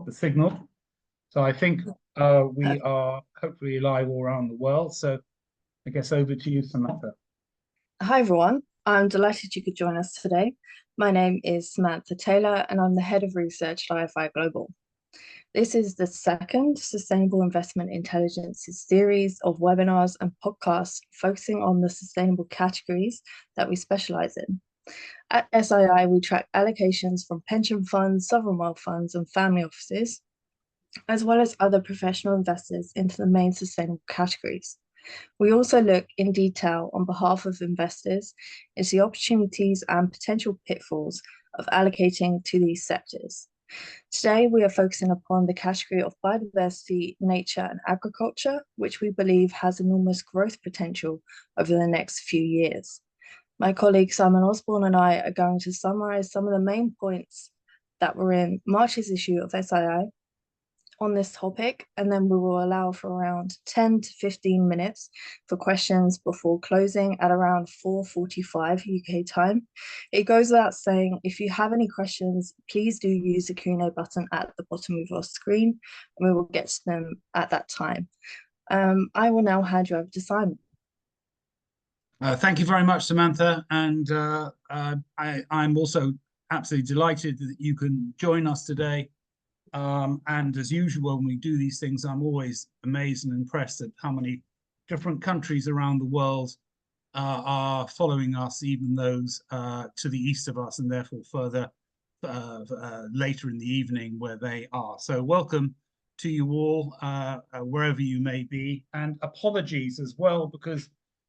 the signal. So I think we are hopefully live all around the world. So I guess over to you, Samantha. Hi everyone, I'm delighted you could join us today. My name is Samantha Taylor and I'm the Head of Research at IFI Global. This is the second Sustainable Investment Intelligence series of webinars and podcasts focusing on the sustainable categories that we specialize in. At SII, we track allocations from pension funds, sovereign wealth funds, and family offices, as well as other professional investors into the main sustainable categories. We also look in detail on behalf of investors into the opportunities and potential pitfalls of allocating to these sectors. Today, we are focusing upon the category of biodiversity, nature, and agriculture, which we believe has enormous growth potential over the next few years. My colleague Simon Osborne and I are going to summarize some of the main points that were in March's issue of SII on this topic, and then we will allow for around 10 to 15 minutes for questions before closing at around 4:45 UK time. It goes without saying, if you have any questions, please do use the Q&A button at the bottom of your screen, and we will get to them at that time. I will now hand you over to Simon. Thank you very much, Samantha. And I'm also absolutely delighted that you can join us today. And as usual, when we do these things, I'm always amazed and impressed at how many different countries around the world are following us, even those to the east of us and therefore further later in the evening where they are. So welcome to you all, wherever you may be. And apologies as well, because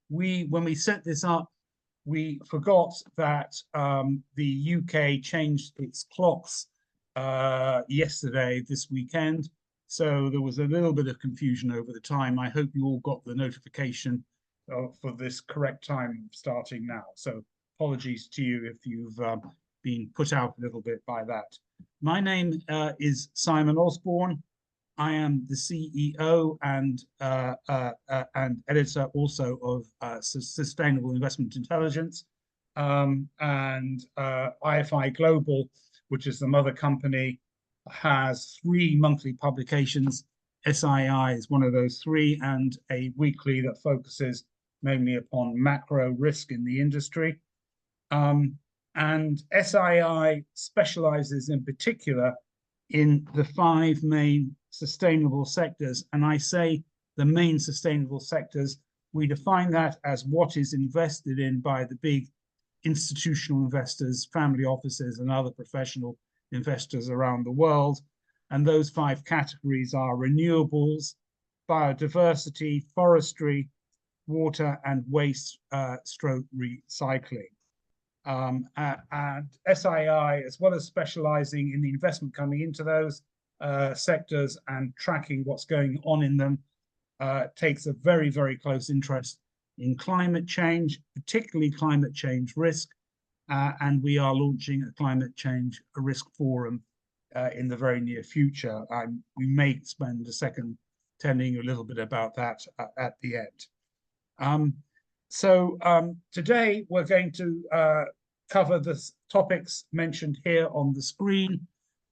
when we set this up, we forgot that the UK changed its clocks yesterday, this weekend. So there was a little bit of confusion over the time. I hope you all got the notification for this correct time starting now. So apologies to you if you've been put out a little bit by that. My name is Simon Osborne. I am the CEO and editor also of Sustainable Investment Intelligence, and IFI Global, which is the mother company, has 3 monthly publications. SII is one of those 3, and a weekly that focuses mainly upon macro risk in the industry. And SII specializes in particular in the 5 main sustainable sectors. And I say the main sustainable sectors, we define that as what is invested in by the big institutional investors, family offices, and other professional investors around the world. And those 5 categories are renewables, biodiversity, forestry, water and waste stroke recycling. And SII, as well as specializing in the investment coming into those sectors and tracking what's going on in them, takes a very, very close interest in climate change, particularly climate change risk, and we are launching a climate change risk forum in the very near future. We may spend a second telling you a little bit about that at the end. Today we're going to cover the topics mentioned here on the screen.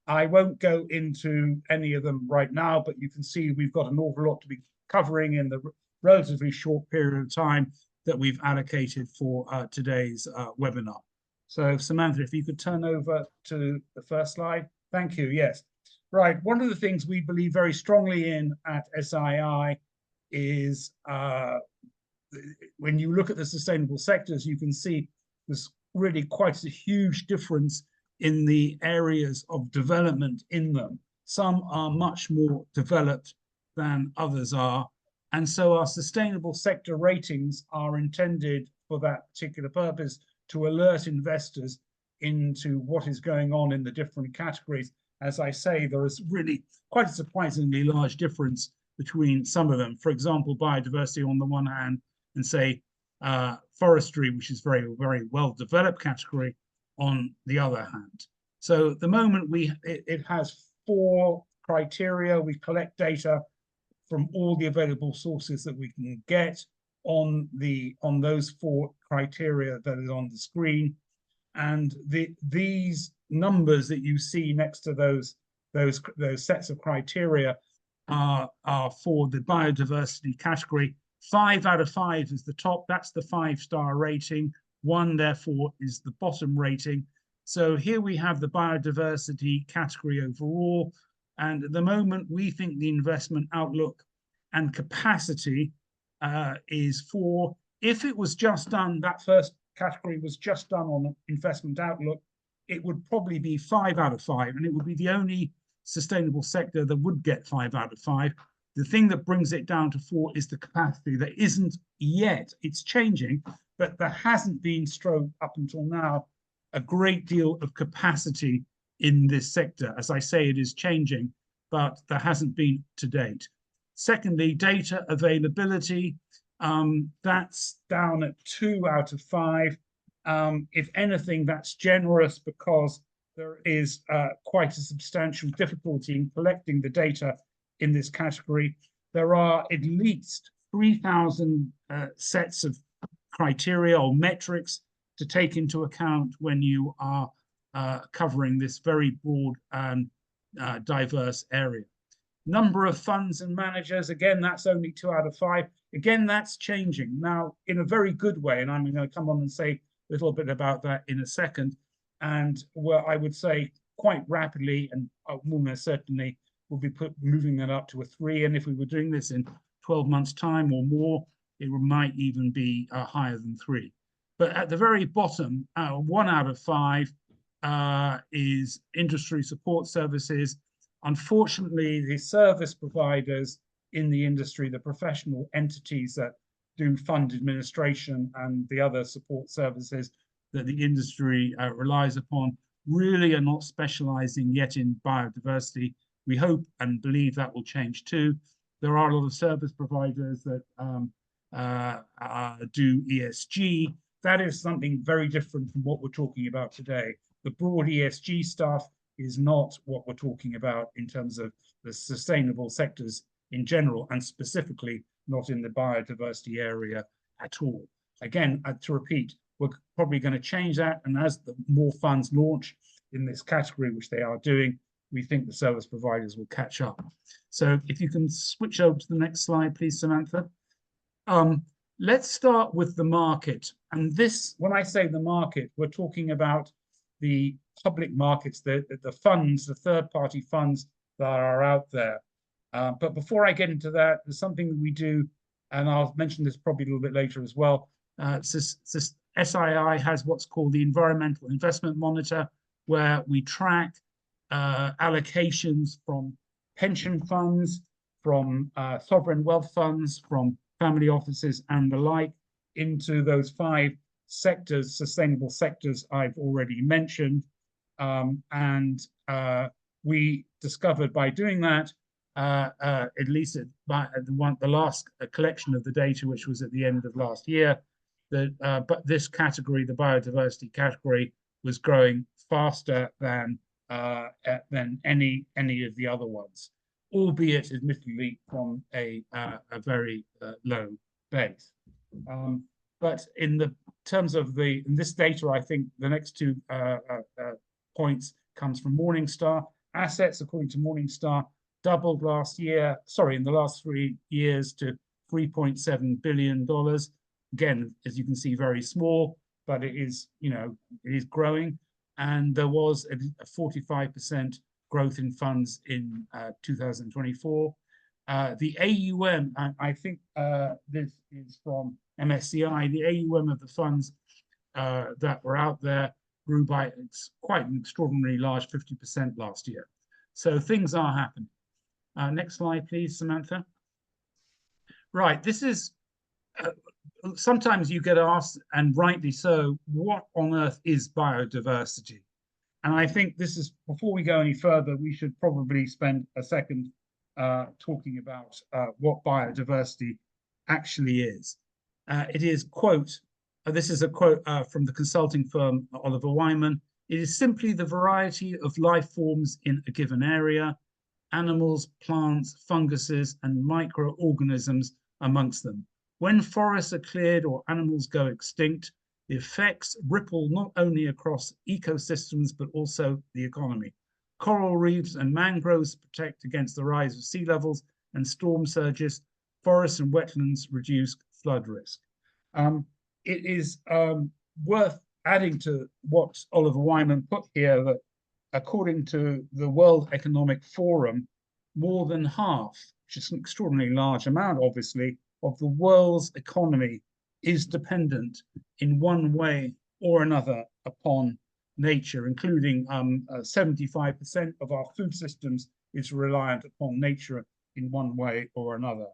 I won't go into any of them right now, but you can see we've got an awful lot to be covering in the relatively short period of time that we've allocated for today's webinar. So Samantha, if you could turn over to the first slide. Thank you, yes. Right, one of the things we believe very strongly in at SII is when you look at the sustainable sectors, you can see there's really quite a huge difference in the areas of development in them. Some are much more developed than others are. And so our sustainable sector ratings are intended for that particular purpose, to alert investors into what is going on in the different categories. As I say, there is really quite a surprisingly large difference between some of them. For example, biodiversity on the one hand, and say forestry, which is very, very well developed category, on the other hand. So at the moment, it has 4 criteria. We collect data from all the available sources that we can get on those 4 criteria that is on the screen. And these numbers that you see next to those those sets of criteria are for the biodiversity category. 5 out of 5 is the top. That's the 5-star rating. 1, therefore, is the bottom rating. So here we have the biodiversity category overall. And at the moment, we think the investment outlook and capacity is for, if it was just done, that first category was just done on investment outlook, it would probably be 5 out of 5, and it would be the only sustainable sector that would get 5 out of 5. The thing that brings it down to 4 is the capacity. There isn't yet, it's changing, but there hasn't been, up until now, a great deal of capacity in this sector. As I say, it is changing, but there hasn't been to date. Secondly, data availability, that's down at 2 out of 5. If anything, that's generous because there is quite a substantial difficulty in collecting the data in this category. There are at least 3,000 sets of criteria or metrics to take into account when you are covering this very broad and diverse area. Number of funds and managers, again, that's only 2 out of 5. Again, that's changing now in a very good way, and I'm going to come on and say a little bit about that in a second. And where I would say quite rapidly and almost certainly will be moving that up to a 3. And if we were doing this in 12 months' time or more, it might even be higher than 3. But at the very bottom, 1 out of 5 is industry support services. Unfortunately, the service providers in the industry, the professional entities that do fund administration and the other support services that the industry relies upon, really are not specializing yet in biodiversity. We hope and believe that will change too. There are a lot of service providers that do ESG. That is something very different from what we're talking about today. The broad ESG stuff is not what we're talking about in terms of the sustainable sectors in general, and specifically not in the biodiversity area at all. Again, to repeat, we're probably going to change that, and as the more funds launch in this category, which they are doing, we think the service providers will catch up. So if you can switch over to the next slide, please, Samantha. Let's start with the market. And this, when I say the market, we're talking about the public markets, the funds, the third-party funds that are out there. But before I get into that, there's something that we do, and I'll mention this probably a little bit later as well. SII has what's called the Environmental Investment Monitor, where we track allocations from pension funds, from sovereign wealth funds, from family offices and the like into those 5 sectors, sustainable sectors I've already mentioned. We discovered by doing that, at least by the last collection of the data, which was at the end of last year, that but this category, the biodiversity category, was growing faster than any of the other ones, albeit admittedly from a very low base. But in the terms of this data, I think the next 2 points comes from Morningstar. Assets, according to Morningstar, doubled last year, in the last 3 years to $3.7 billion. Again, as you can see, very small, but it is, it is growing. And there was a 45% growth in funds in 2024. The AUM, I think this is from MSCI, the AUM of the funds that were out there grew by quite an extraordinarily large 50% last year. So things are happening. Next slide, please, Samantha. Right, this is, sometimes you get asked, and rightly so, what on earth is biodiversity? And I think this is, before we go any further, we should probably spend a second talking about what biodiversity actually is. It is, quote, this is a quote from the consulting firm Oliver Wyman. It is simply the variety of life forms in a given area, animals, plants, funguses, and microorganisms amongst them. When forests are cleared or animals go extinct, the effects ripple not only across ecosystems, but also the economy. Coral reefs and mangroves protect against the rise of sea levels and storm surges. Forests and wetlands reduce flood risk. It is worth adding to what Oliver Wyman put here that according to the World Economic Forum, more than half, which is an extraordinarily large amount, obviously, of the world's economy is dependent in one way or another upon nature, including 75% of our food systems is reliant upon nature in one way or another.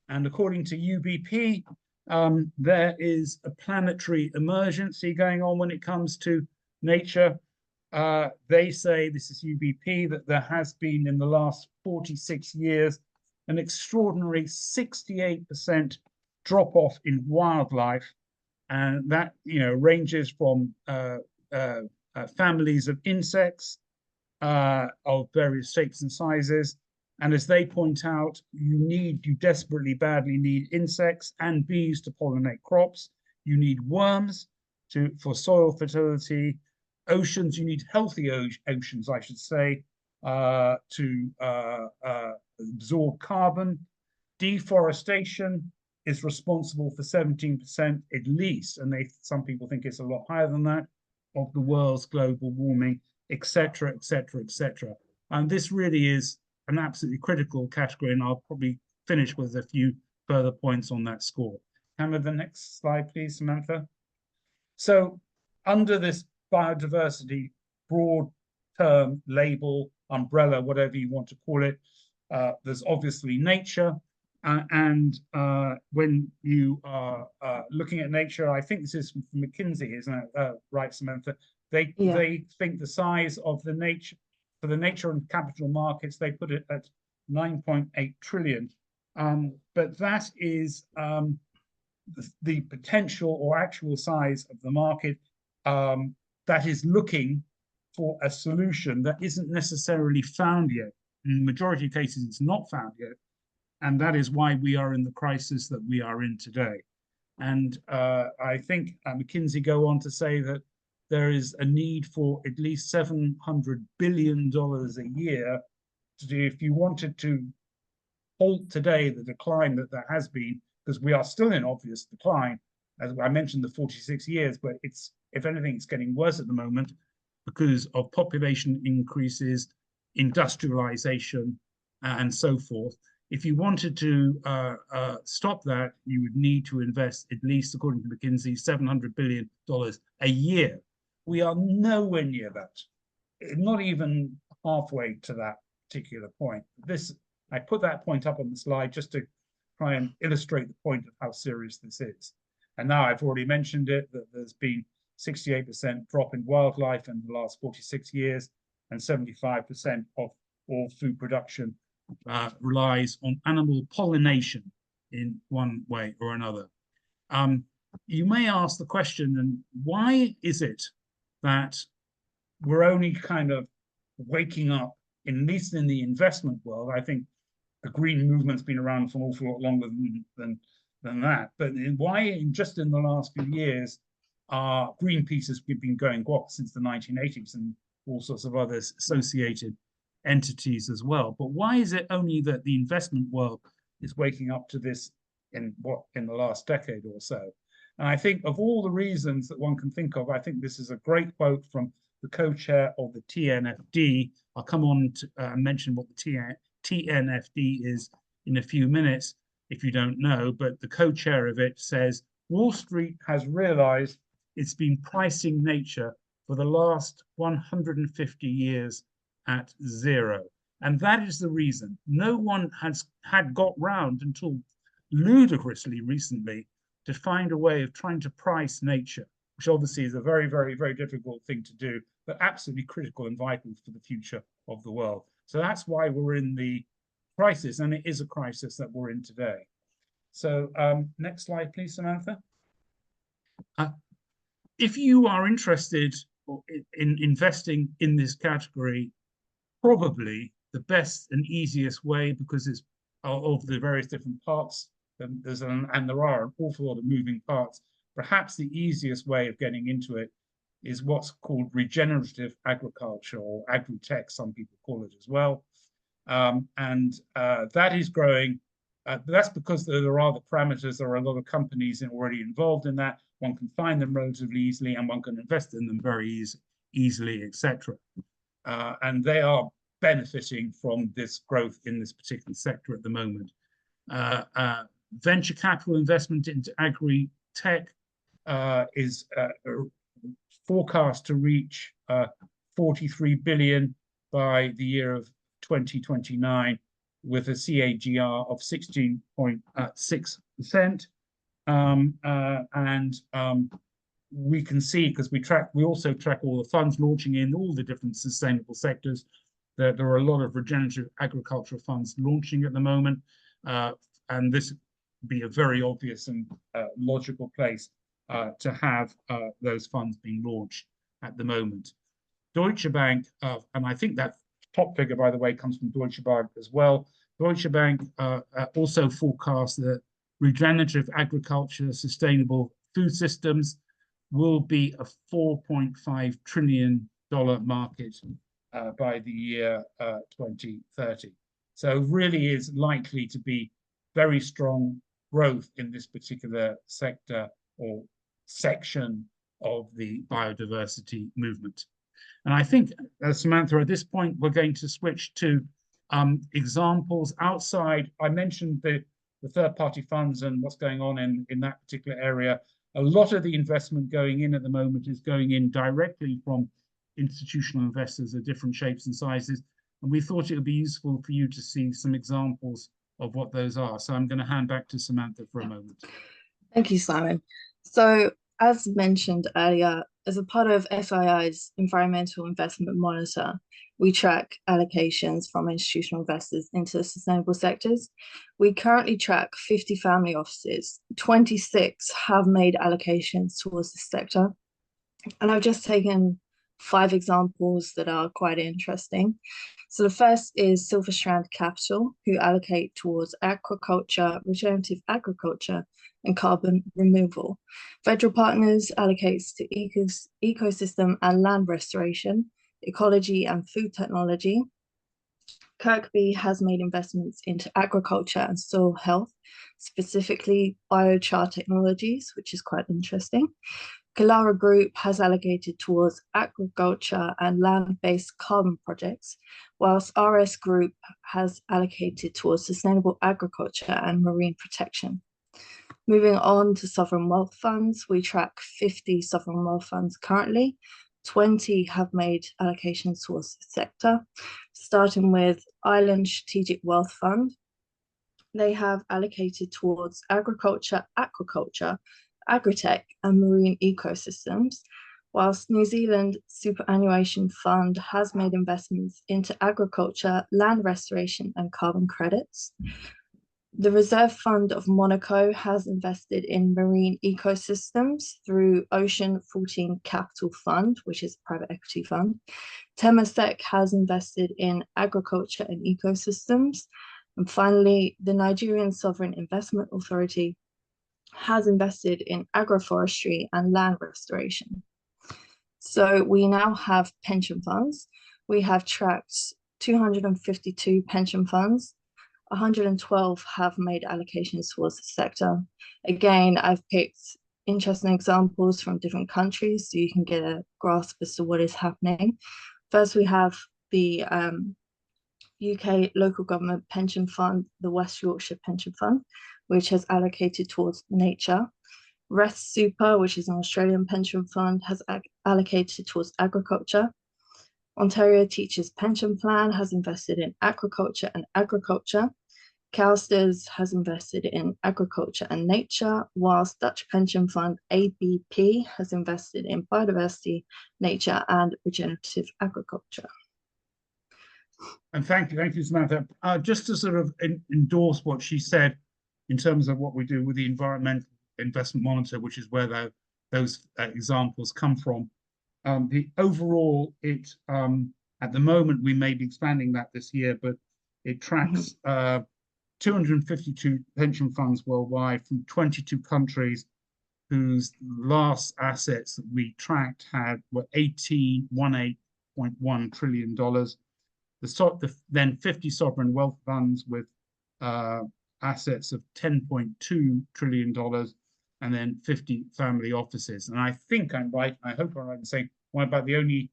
And according to UBP, there is a planetary emergency going on when it comes to nature. They say, this is UBP, that there has been in the last 46 years an extraordinary 68% drop off in wildlife, and that ranges from families of insects of various shapes and sizes. And as they point out, you desperately badly need insects and bees to pollinate crops. You need worms for soil fertility. Oceans, you need healthy oceans, I should say, to absorb carbon. Deforestation is responsible for 17% at least, and some people think it's a lot higher than that, of the world's global warming, etc., etc., etc. And this really is an absolutely critical category, and I'll probably finish with a few further points on that score. Can we have the next slide, please, Samantha? So under this biodiversity broad term, label, umbrella, whatever you want to call it, there's obviously nature. And when you are looking at nature, I think this is from McKinsey, isn't it? Right, Samantha? They think the size of the nature, for the nature and capital markets, they put it at 9.8 trillion. But that is the potential or actual size of the market that is looking for a solution that isn't necessarily found yet. In the majority of cases, it's not found yet. And that is why we are in the crisis that we are in today. And I think McKinsey go on to say that there is a need for at least $700 billion a year to do, if you wanted to halt today the decline that there has been, because we are still in obvious decline. As I mentioned, the 46 years, but it's, if anything, it's getting worse at the moment because of population increases, industrialization, and so forth. If you wanted to stop that, you would need to invest at least, according to McKinsey, $700 billion a year. We are nowhere near that, not even halfway to that particular point. I put that point up on the slide just to try and illustrate the point of how serious this is. And now I've already mentioned it, that there's been 68% drop in wildlife in the last 46 years, and 75% of all food production relies on animal pollination in one way or another. You may ask the question, and why is it that we're only kind of waking up, at least in the investment world? I think the green movement's been around for an awful lot longer than that. But why, just in the last few years, Greenpeace has been going since the 1980s, and all sorts of other associated entities as well. But why is it only that the investment world is waking up to this in the last decade or so? And I think of all the reasons that one can think of, I think this is a great quote from the co-chair of the TNFD. I'll come on to mention what the TNFD is in a few minutes, if you don't know, but the co-chair of it says, Wall Street has realized it's been pricing nature for the last 150 years at zero. And that is the reason no one had got round until ludicrously recently to find a way of trying to price nature, which obviously is a very, very, very difficult thing to do, but absolutely critical and vital for the future of the world. So that's why we're in the crisis, and it is a crisis that we're in today. So next slide, please, Samantha. If you are interested in investing in this category, probably the best and easiest way, because it's of the various different parts, and there are an awful lot of moving parts, perhaps the easiest way of getting into it is what's called regenerative agriculture, or agri-tech, some people call it as well. That is growing. That's because there are the parameters. There are a lot of companies already involved in that. One can find them relatively easily, and one can invest in them very easily, etc. And they are benefiting from this growth in this particular sector at the moment. Venture capital investment into agri-tech is forecast to reach 43 billion by the year of 2029, with a CAGR of 16.6%. We can see, because we also track all the funds launching in all the different sustainable sectors, that there are a lot of regenerative agricultural funds launching at the moment, and this would be a very obvious and logical place to have those funds being launched at the moment. Deutsche Bank, and I think that top figure, by the way, comes from Deutsche Bank as well. Deutsche Bank also forecasts that regenerative agriculture, sustainable food systems will be a $4.5 trillion market by the year 2030. So really is likely to be very strong growth in this particular sector or section of the biodiversity movement. And I think, Samantha, at this point, we're going to switch to examples outside. I mentioned the third-party funds and what's going on in that particular area. A lot of the investment going in at the moment is going in directly from institutional investors of different shapes and sizes. And we thought it would be useful for you to see some examples of what those are. So I'm going to hand back to Samantha for a moment. Thank you, Simon. So, as mentioned earlier, as a part of SII's Environmental Investment Monitor, we track allocations from institutional investors into sustainable sectors. We currently track 50 family offices. 26 have made allocations towards this sector. And I've just taken 5 examples that are quite interesting. So the first is Silver Strand Capital, who allocate towards aquaculture, regenerative agriculture, and carbon removal. Federal Partners allocates to ecosystem and land restoration, ecology and food technology. Kirkby has made investments into agriculture and soil health, specifically biochar technologies, which is quite interesting. Kalara Group has allocated towards agriculture and land-based carbon projects, whilst RS Group has allocated towards sustainable agriculture and marine protection. Moving on to sovereign wealth funds, we track 50 sovereign wealth funds currently. 20 have made allocations towards the sector, starting with Island Strategic Wealth Fund. They have allocated towards agriculture, aquaculture, agritech, and marine ecosystems, whilst New Zealand Superannuation Fund has made investments into agriculture, land restoration, and carbon credits. The Reserve Fund of Monaco has invested in marine ecosystems through Ocean 14 Capital Fund, which is a private equity fund. Temasek has invested in agriculture and ecosystems. And finally, the Nigerian Sovereign Investment Authority has invested in agroforestry and land restoration. So we now have pension funds. We have tracked 252 pension funds. 112 have made allocations towards the sector. Again, I've picked interesting examples from different countries so you can get a grasp as to what is happening. First, we have the UK Local Government Pension Fund, the West Yorkshire Pension Fund, which has allocated towards nature. Rest Super, which is an Australian pension fund, has allocated towards agriculture. Ontario Teachers Pension Plan has invested in aquaculture and agriculture. CalSTRS has invested in agriculture and nature, whilst Dutch pension fund ABP has invested in biodiversity, nature, and regenerative agriculture. And thank you, Samantha. Just to sort of endorse what she said in terms of what we do with the Environmental Investment Monitor, which is where those examples come from. The overall, at the moment, we may be expanding that this year, but it tracks 252 pension funds worldwide from 22 countries whose last assets that we tracked were $18.1 trillion. Then 50 sovereign wealth funds with assets of $10.2 trillion, and then 50 family offices. And I think I'm right, I hope I'm right in saying we're about the only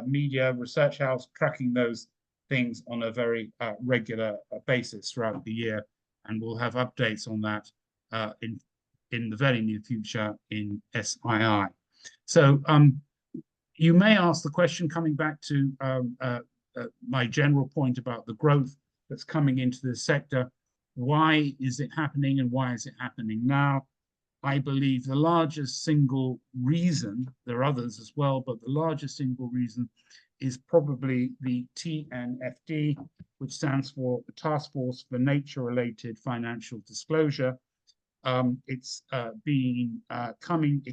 media research house tracking those things on a very regular basis throughout the year. And we'll have updates on that in the very near future in SII. So you may ask the question, coming back to my general point about the growth that's coming into the sector, why is it happening and why is it happening now? I believe the largest single reason, there are others as well, but the largest single reason is probably the TNFD, which stands for the Task Force for Nature-Related Financial Disclosure. It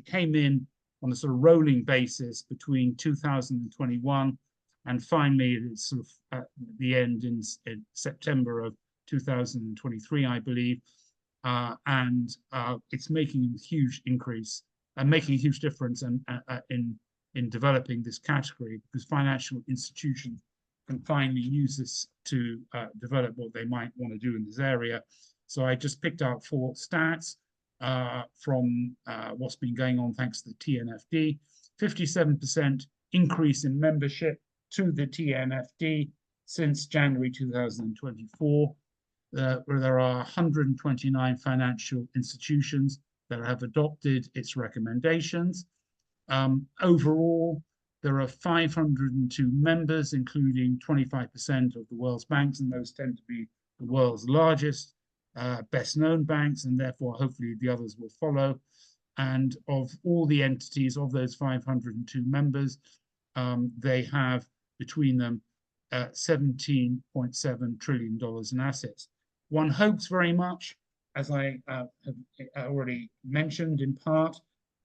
came in on a sort of rolling basis between 2021 and finally it's sort of at the end in September of 2023, I believe. It's making a huge increase and making a huge difference in developing this category, because financial institutions can finally use this to develop what they might want to do in this area. So I just picked out 4 stats from what's been going on thanks to the TNFD. 57% increase in membership to the TNFD since January 2024. There are 129 financial institutions that have adopted its recommendations. Overall, there are 502 members, including 25% of the world's banks, and those tend to be the world's largest, best known banks, and therefore hopefully the others will follow. And of all the entities of those 502 members, they have between them $17.7 trillion in assets. One hopes very much, as I have already mentioned in part,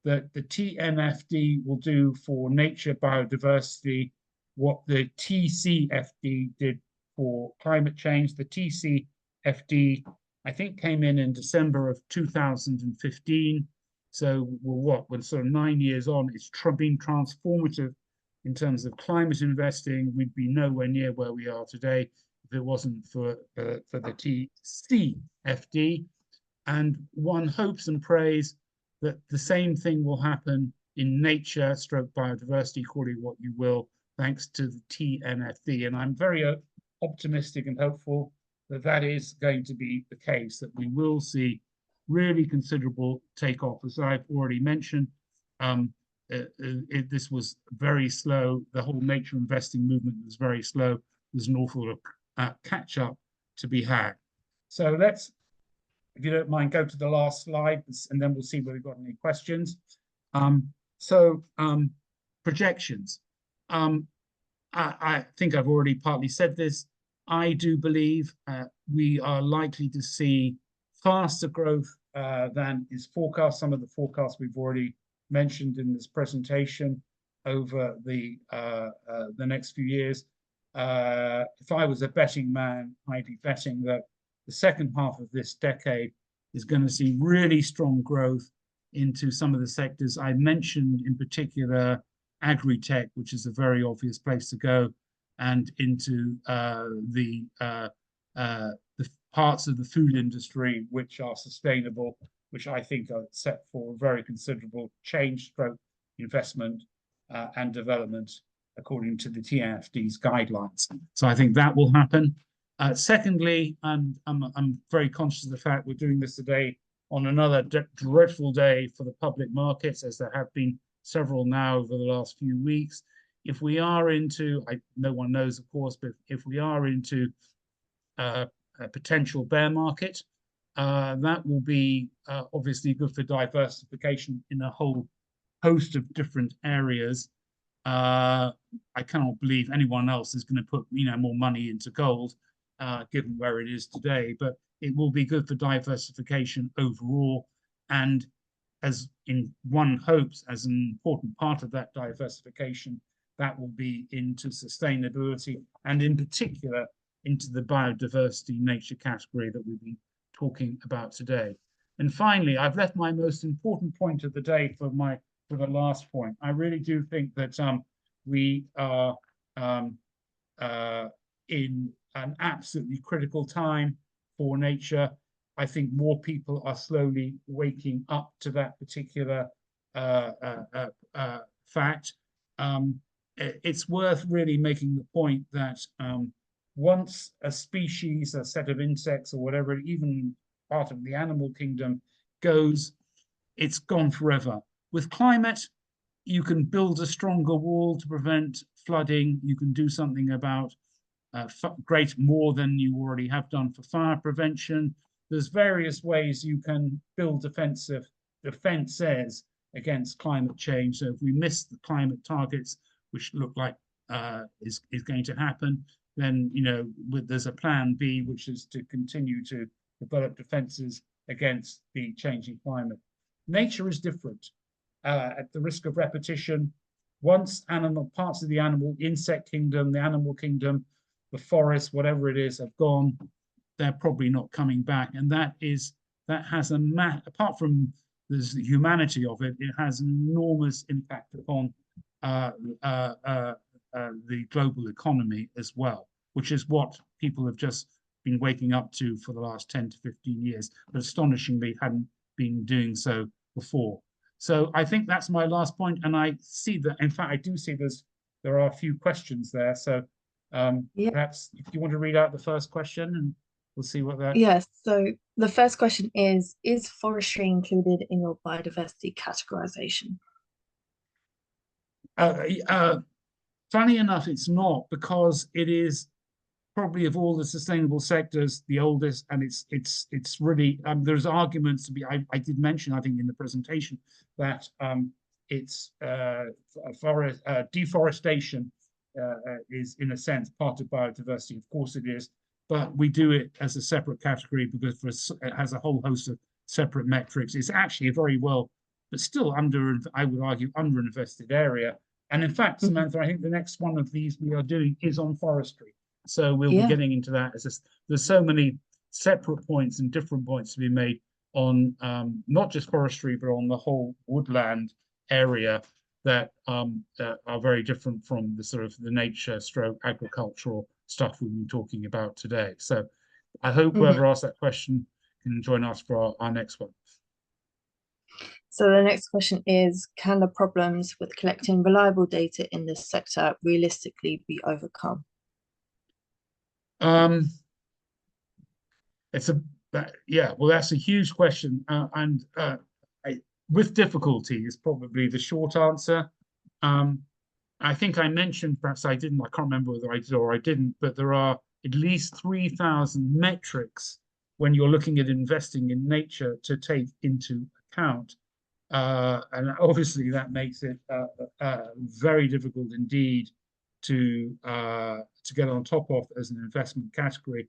that the TNFD will do for nature biodiversity what the TCFD did for climate change. The TCFD, I think, came in December of 2015. So we're sort of 9 years on. It's been transformative in terms of climate investing. We'd be nowhere near where we are today if it wasn't for the TCFD. And one hopes and prays that the same thing will happen in nature stroke biodiversity, call it what you will, thanks to the TNFD. And I'm very optimistic and hopeful that that is going to be the case, that we will see really considerable takeoff. As I've already mentioned, this was very slow. The whole nature investing movement was very slow. There's an awful lot of catch up to be had. So let's, if you don't mind, go to the last slide, and then we'll see whether we've got any questions. Projections. I think I've already partly said this. I do believe we are likely to see faster growth than is forecast. Some of the forecasts we've already mentioned in this presentation over the next few years. If I was a betting man, I'd be betting that the second half of this decade is going to see really strong growth into some of the sectors I mentioned, in particular agri-tech, which is a very obvious place to go, and into the parts of the food industry which are sustainable, which I think are set for very considerable change, stroke investment and development according to the TNFD's guidelines. So I think that will happen. Secondly, I'm very conscious of the fact we're doing this today on another dreadful day for the public markets, as there have been several now over the last few weeks. If we are into, no one knows, of course, but if we are into a potential bear market, that will be obviously good for diversification in a whole host of different areas. I cannot believe anyone else is going to put more money into gold, given where it is today, but it will be good for diversification overall. And as in one hopes, as an important part of that diversification, that will be into sustainability, and in particular into the biodiversity nature category that we've been talking about today. And finally, I've left my most important point of the day for the last point. I really do think that we are in an absolutely critical time for nature. I think more people are slowly waking up to that particular fact. It's worth really making the point that once a species, a set of insects or whatever, even part of the animal kingdom goes, it's gone forever. With climate, you can build a stronger wall to prevent flooding. You can do something about more than you already have done for fire prevention. There's various ways you can build defenses against climate change. So if we miss the climate targets, which look like is going to happen, then there's a plan B, which is to continue to develop defenses against the changing climate. Nature is different. At the risk of repetition, once parts of the insect kingdom, the animal kingdom, the forest, whatever it is, have gone, they're probably not coming back. And that has apart from the humanity of it, it has an enormous impact upon the global economy as well, which is what people have just been waking up to for the last 10 to 15 years, but astonishingly hadn't been doing so before. So I think that's my last point, and I see that, in fact, I do see there are a few questions there. So perhaps if you want to read out the first question, and we'll see what that. Yes. So the first question is forestry included in your biodiversity categorization? Funny enough, it's not, because it is probably of all the sustainable sectors the oldest, and it's really there's arguments to be. I did mention, I think, in the presentation that it's deforestation is in a sense part of biodiversity. Of course it is, but we do it as a separate category because it has a whole host of separate metrics. It's actually a very well, but still I would argue, underinvested area. And in fact, Samantha, I think the next one of these we are doing is on forestry. So we'll be getting into that. There's so many separate points and different points to be made on not just forestry, but on the whole woodland area that are very different from the sort of the nature stroke agricultural stuff we've been talking about today. So I hope whoever asked that question can join us for our next one. So the next question is, can the problems with collecting reliable data in this sector realistically be overcome? That's a huge question, and with difficulty is probably the short answer. I think I mentioned, perhaps I didn't, I can't remember whether I did or I didn't, but there are at least 3,000 metrics when you're looking at investing in nature to take into account. And obviously that makes it very difficult indeed to get on top of as an investment category.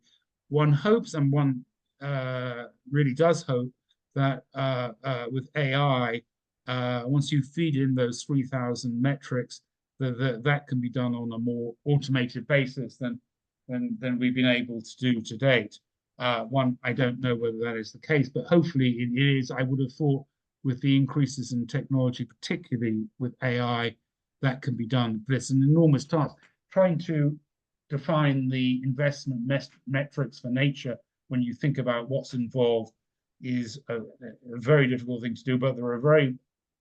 One hopes, and one really does hope, that with AI, once you feed in those 3,000 metrics, that can be done on a more automated basis than we've been able to do to date. I don't know whether that is the case, but hopefully it is. I would have thought with the increases in technology, particularly with AI, that can be done. But it's an enormous task. Trying to define the investment metrics for nature when you think about what's involved is a very difficult thing to do. But there are a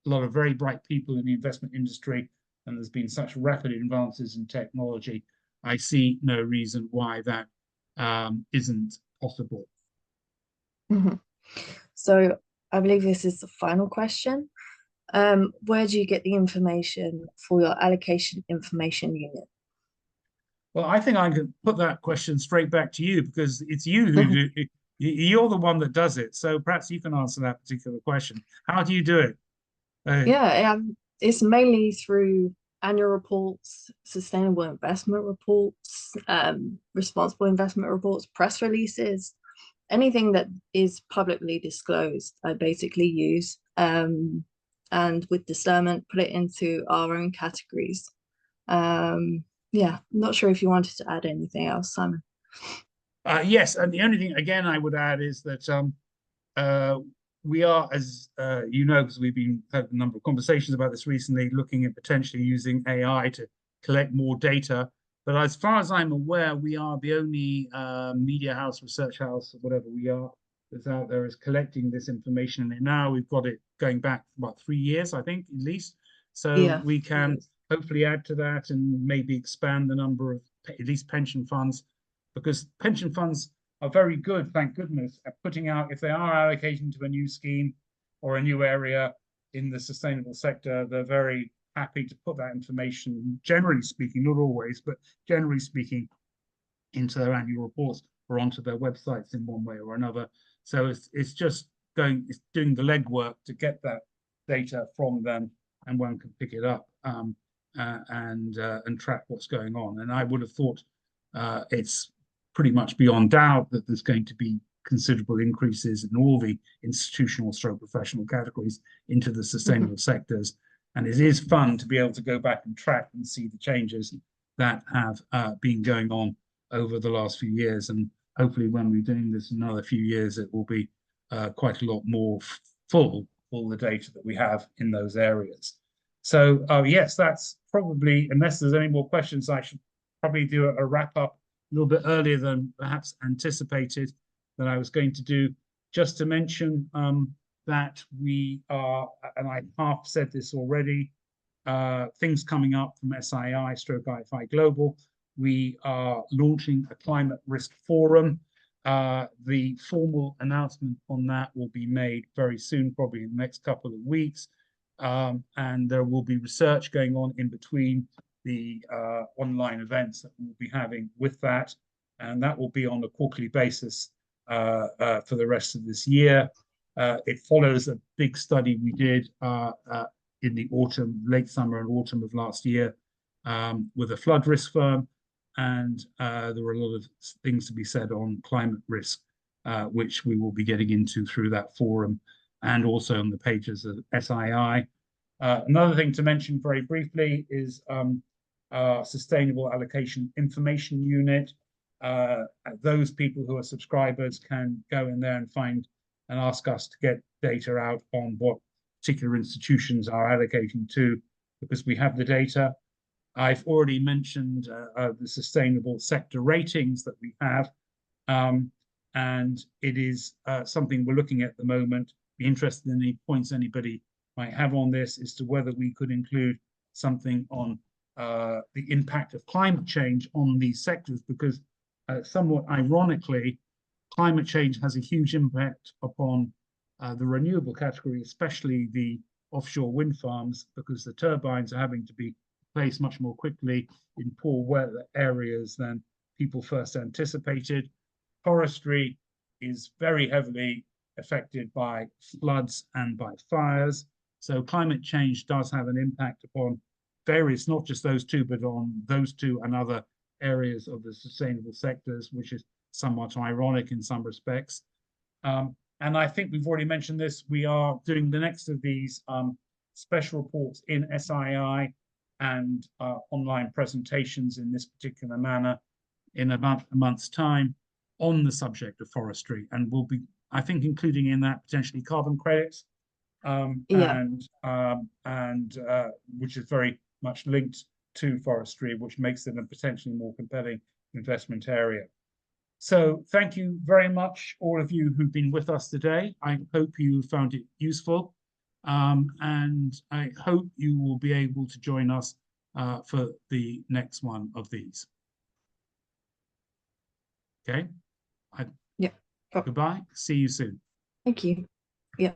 lot of very bright people in the investment industry, and there's been such rapid advances in technology. I see no reason why that isn't possible. So I believe this is the final question. Where do you get the information for your allocation information unit? Well, I think I can put that question straight back to you, because it's you who do it. You're the one that does it. So perhaps you can answer that particular question. How do you do it? It's mainly through annual reports, sustainable investment reports, responsible investment reports, press releases, anything that is publicly disclosed, I basically use. And with discernment, put it into our own categories. I'm not sure if you wanted to add anything else, Simon. Yes, and the only thing again I would add is that we are, as you know, because we've had a number of conversations about this recently, looking at potentially using AI to collect more data. But as far as I'm aware, we are the only media house, research house, or whatever we are, that's out there is collecting this information. And now we've got it going back about 3 years, I think, at least. So Yeah. we can hopefully add to that and maybe expand the number of at least pension funds, because pension funds are very good, thank goodness, at putting out, if they are allocating to a new scheme or a new area in the sustainable sector, they're very happy to put that information, generally speaking, not always, but generally speaking, into their annual reports or onto their websites in one way or another. So it's just it's doing the legwork to get that data from them, and one can pick it up and track what's going on. And I would have thought it's pretty much beyond doubt that there's going to be considerable increases in all the institutional stroke professional categories into the sustainable sectors. And it is fun to be able to go back and track and see the changes that have been going on over the last few years. And hopefully when we're doing this in another few years, it will be quite a lot more full, all the data that we have in those areas. So yes, that's probably, unless there's any more questions, I should probably do a wrap up a little bit earlier than perhaps anticipated that I was going to do. Just to mention that we are, and I half said this already, things coming up from SII stroke IFI Global. We are launching a climate risk forum. The formal announcement on that will be made very soon, probably in the next couple of weeks. And there will be research going on in between the online events that we'll be having with that. And that will be on a quarterly basis for the rest of this year. It follows a big study we did in the autumn, late summer and autumn of last year with a flood risk firm. And there were a lot of things to be said on climate risk, which we will be getting into through that forum and also on the pages of SII. Another thing to mention very briefly is our Sustainable Allocation Information Unit. Those people who are subscribers can go in there and find and ask us to get data out on what particular institutions are allocating to, because we have the data. I've already mentioned the sustainable sector ratings that we have, and it is something we're looking at the moment. Be interested in any points anybody might have on this as to whether we could include something on the impact of climate change on these sectors, because somewhat ironically, climate change has a huge impact upon the renewable category, especially the offshore wind farms, because the turbines are having to be placed much more quickly in poor weather areas than people first anticipated. Forestry is very heavily affected by floods and by fires. So climate change does have an impact upon various, not just those two, but on those two and other areas of the sustainable sectors, which is somewhat ironic in some respects. And I think we've already mentioned this. We are doing the next of these special reports in SII and online presentations in this particular manner in about a month's time on the subject of forestry. And we'll be, I think, including in that potentially carbon credits, and which is very much linked to forestry, which makes it a potentially more compelling investment area. So thank you very much, all of you who've been with us today. I hope you found it useful, and I hope you will be able to join us for the next one of these. Okay. Yeah. Goodbye. See you soon. Thank you. Yeah.